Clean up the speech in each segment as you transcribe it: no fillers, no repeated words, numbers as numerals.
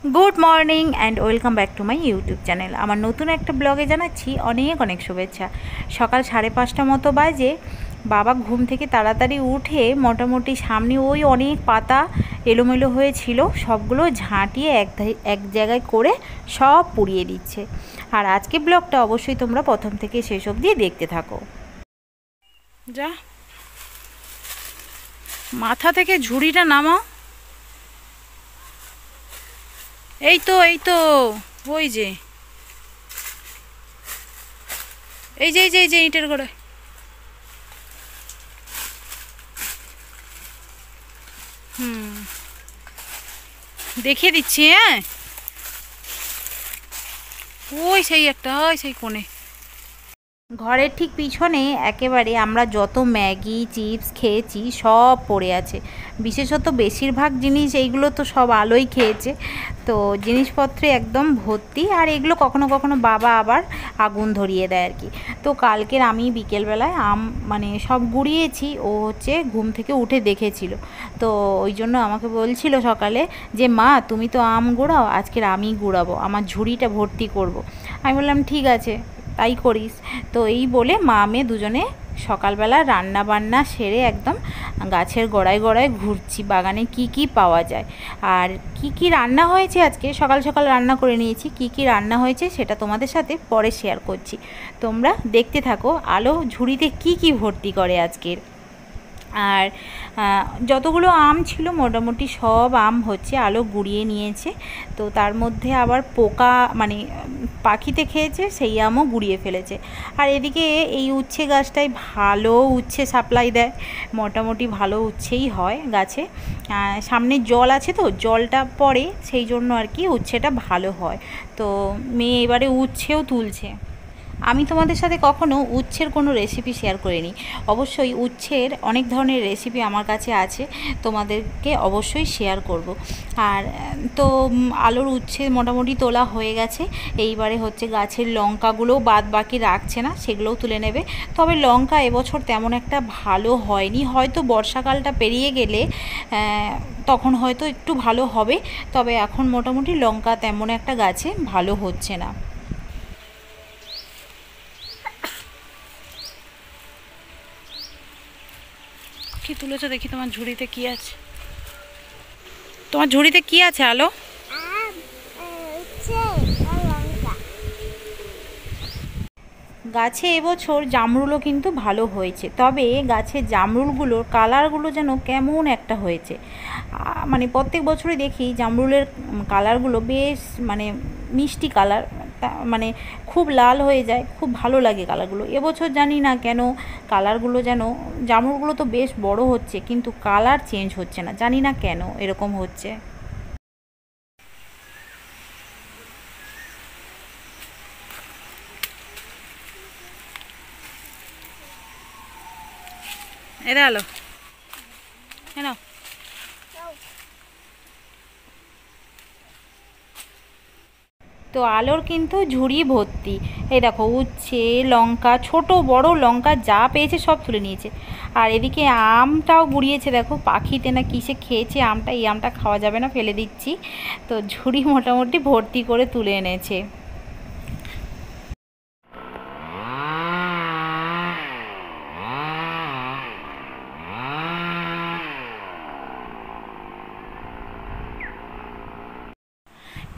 Good morning and welcome back to my YouTube channel. আমার নতুন একটা ব্লগে জানাচ্ছি অনেক অনেক শুভেচ্ছা। সকাল 5:30 মতো বাজে। বাবা ঘুম থেকে তাড়াতাড়ি উঠে মোটামুটি সামনে ওই অনেক পাতা এলোমেলো হয়েছিল, সবগুলো ঝাঁটিয়ে এক জায়গায় করে সব পুড়িয়ে দিচ্ছে। আর আজকে ব্লগটা অবশ্যই তোমরা প্রথম থেকে শেষ অবধি দেখতে থাকো। যা মাথা থেকে ঝুড়িটা নামাও। এই তো ওই যে এই যে ইটের গোড়ায়। দেখিয়ে দিচ্ছি। হ্যাঁ, ওই সেই কোণে ঘরের ঠিক পিছনে একেবারে আমরা যত ম্যাগি চিপস খেয়েছি সব পড়ে আছে। বিশেষত বেশিরভাগ জিনিস এইগুলো তো সব আলোই খেয়েছে, তো জিনিসপত্রে একদম ভর্তি। আর এগুলো কখনো কখনো বাবা আবার আগুন ধরিয়ে দেয় আর কি। তো কালকের আমি বিকেলবেলায় মানে সব গুড়িয়েছি, ও হচ্ছে ঘুম থেকে উঠে দেখেছিল, তো ওই জন্য আমাকে বলছিল সকালে যে মা তুমি তো আম গুড়াও, আজকের আমি গুড়াবো, আমার ঝুড়িটা ভর্তি করব। আমি বললাম ঠিক আছে তাই করিস। তো এই বলে মা মেয়ে দুজনে সকালবেলা রান্না বান্না সেরে একদম গাছের গোড়ায় গোড়ায় ঘুরছি, বাগানে কি কি পাওয়া যায় আর কি কি রান্না হয়েছে। আজকে সকাল সকাল রান্না করে নিয়েছি, কি কি রান্না হয়েছে সেটা তোমাদের সাথে পরে শেয়ার করছি, তোমরা দেখতে থাকো আলো ঝুড়িতে কি কি ভর্তি করে আজকের। আর যতগুলো আম ছিল মোটামুটি সব আম হচ্ছে আলো গুড়িয়ে নিয়েছে, তো তার মধ্যে আবার পোকা মানে পাখিতে খেয়েছে সেই আমও গুড়িয়ে ফেলেছে। আর এদিকে এই উচ্ছে গাছটায় ভালো উচ্ছে সাপ্লাই দেয়, মোটামুটি ভালো উচ্ছেই হয় গাছে। সামনে জল আছে তো জলটা পড়ে, সেই জন্য আর কি উচ্ছেটা ভালো হয়। তো মেয়ে এবারে উচ্ছেও তুলছে। আমি তোমাদের সাথে কখনো উচ্ছের কোনো রেসিপি শেয়ার করিনি। অবশ্যই উচ্ছের অনেক ধরনের রেসিপি আমার কাছে আছে, তোমাদেরকে অবশ্যই শেয়ার করব। আর তো আলুর উচ্ছে মোটামুটি তোলা হয়ে গেছে। এইবারে হচ্ছে গাছের লঙ্কাগুলোও বাদ বাকি রাখছে না, সেগুলোও তুলে নেবে। তবে লঙ্কা এবছর তেমন একটা ভালো হয়নি, হয়তো বর্ষাকালটা পেরিয়ে গেলে তখন হয়তো একটু ভালো হবে, তবে এখন মোটামুটি লঙ্কা তেমন একটা গাছে ভালো হচ্ছে না। কি তুলেছো দেখি, তোমার ঝুড়িতে কি আছে? তোমার ঝুড়িতে কি আছে আলো? গাছে এবছর জামরুলও কিন্তু ভালো হয়েছে, তবে গাছের জামরুলগুলোর কালারগুলো যেন কেমন একটা হয়েছে। মানে প্রত্যেক বছরই দেখি জামরুলের কালারগুলো বেশ মানে মিষ্টি কালার, মানে খুব লাল হয়ে যায়, খুব ভালো লাগে কালারগুলো। এবছর জানি না কেন কালারগুলো যেন, জামরুলগুলো তো বেশ বড় হচ্ছে কিন্তু কালার চেঞ্জ হচ্ছে না, জানি না কেন এরকম হচ্ছে। এরে আলো কেন? তো আলোর কিন্তু ঝুড়ি ভর্তি। এই দেখো উচ্ছে লঙ্কা, ছোট বড় লঙ্কা যা পেয়েছে সব তুলে নিয়েছে। আর এদিকে আমটাও গুড়িয়েছে, দেখো পাখিতে না কিসে খেয়েছে আমটা, এই আমটা খাওয়া যাবে না, ফেলে দিচ্ছি। তো ঝুড়ি মোটামুটি ভর্তি করে তুলে এনেছে।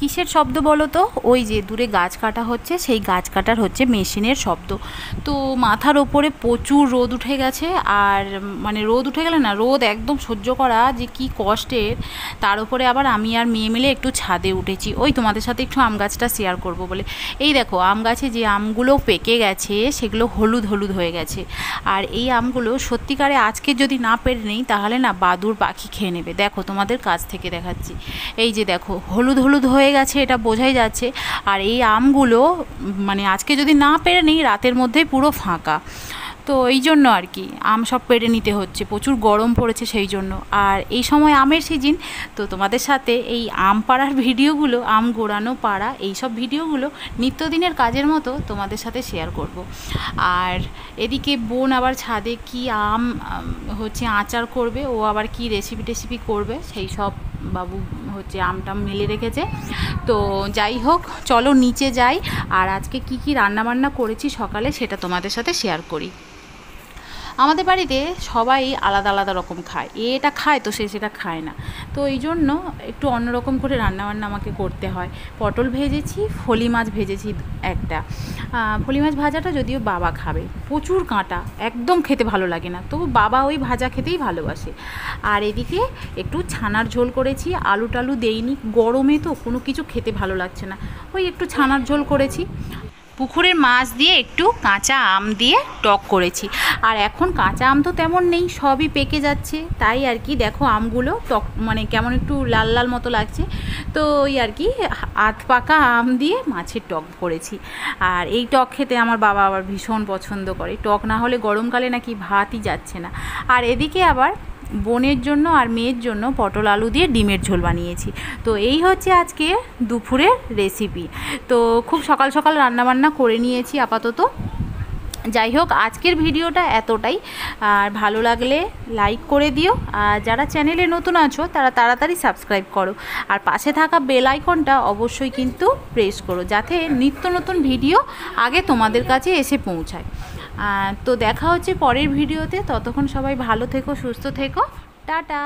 কিসের শব্দ বলো তো? ওই যে দূরে গাছ কাটা হচ্ছে, সেই গাছ কাটার হচ্ছে মেশিনের শব্দ। তো মাথার ওপরে প্রচুর রোদ উঠে গেছে, আর মানে রোদ উঠে গেলে না, রোদ একদম সহ্য করা যে কি কষ্টের। তার উপরে আবার আমি আর মেয়ে মিলে একটু ছাদে উঠেছি, ওই তোমাদের সাথে একটু আম গাছটা শেয়ার করব বলে। এই দেখো আম গাছে যে আমগুলো পেকে গেছে সেগুলো হলুদ হলুদ হয়ে গেছে। আর এই আমগুলো সত্যিকারে আজকে যদি না পেরে নেই তাহলে না বাদুড় পাখি খেয়ে নেবে। দেখো তোমাদের কাছ থেকে দেখাচ্ছি, এই যে দেখো হলুদ হলুদ হয়ে গেছে, এটা বোঝাই যাচ্ছে। আর এই আমগুলো মানে আজকে যদি না পেরে নিই রাতের মধ্যেই পুরো ফাঁকা, তো এই জন্য আর কি আম সব পেড়ে নিতে হচ্ছে, প্রচুর গরম পড়েছে সেই জন্য। আর এই সময় আমের সিজন, তো তোমাদের সাথে এই আম পাড়ার ভিডিওগুলো, আম গোড়ানো পাড়া এই সব ভিডিওগুলো নিত্যদিনের কাজের মতো তোমাদের সাথে শেয়ার করব। আর এদিকে বোন আবার ছাদে কি আম হচ্ছে আচার করবে, ও আবার কি রেসিপি টেসিপি করবে সেই সব বাবু হচ্ছে আমটাম মেলে রেখেছে। তো যাই হোক, চলো নিচে যাই, আর আজকে কি কি রান্নাবান্না করেছি সকালে সেটা তোমাদের সাথে শেয়ার করি। আমাদের বাড়িতে সবাই আলাদা আলাদা রকম খায়, এটা খায় তো সে সেটা খায় না, তো এই জন্য একটু অন্যরকম করে রান্নাবান্না আমাকে করতে হয়। পটল ভেজেছি, ফলি মাছ ভেজেছি একটা। ফলি মাছ ভাজাটা যদিও বাবা খাবে, প্রচুর কাঁটা, একদম খেতে ভালো লাগে না, তবু বাবা ওই ভাজা খেতেই ভালোবাসে। আর এদিকে একটু ছানার ঝোল করেছি, আলু টালু দেইনি, গরমে তো কোনো কিছু খেতে ভালো লাগছে না, ওই একটু ছানার ঝোল করেছি। পুকুরের মাছ দিয়ে একটু কাঁচা আম দিয়ে টক করেছি। আর এখন কাঁচা আম তো তেমন নেই, সবই পেকে যাচ্ছে, তাই আর কি দেখো আমগুলো টক মানে কেমন একটু লাল লাল মতো লাগছে। তো ওই আর কি আধ পাকা আম দিয়ে মাছের টক করেছি। আর এই টক খেতে আমার বাবা আবার ভীষণ পছন্দ করে, টক না হলে গরমকালে নাকি ভাতই যাচ্ছে না। আর এদিকে আবার বোনের জন্য আর মেয়ের জন্য পটল আলু দিয়ে ডিমের ঝোল বানিয়েছি। তো এই হচ্ছে আজকে দুপুরের রেসিপি। তো খুব সকাল সকাল রান্নাবান্না করে নিয়েছি আপাতত। যাই হোক, আজকের ভিডিওটা এতটাই। আর ভালো লাগলে লাইক করে দিও, আর যারা চ্যানেলে নতুন আছো তারা তাড়াতাড়ি সাবস্ক্রাইব করো, আর পাশে থাকা বেল আইকনটা অবশ্যই কিন্তু প্রেস করো, যাতে নিত্য নতুন ভিডিও আগে তোমাদের কাছে এসে পৌঁছায়। তো দেখা হচ্ছে পরের ভিডিওতে, ততক্ষণ সবাই ভালো থেকো, সুস্থ থেকো, টাটা।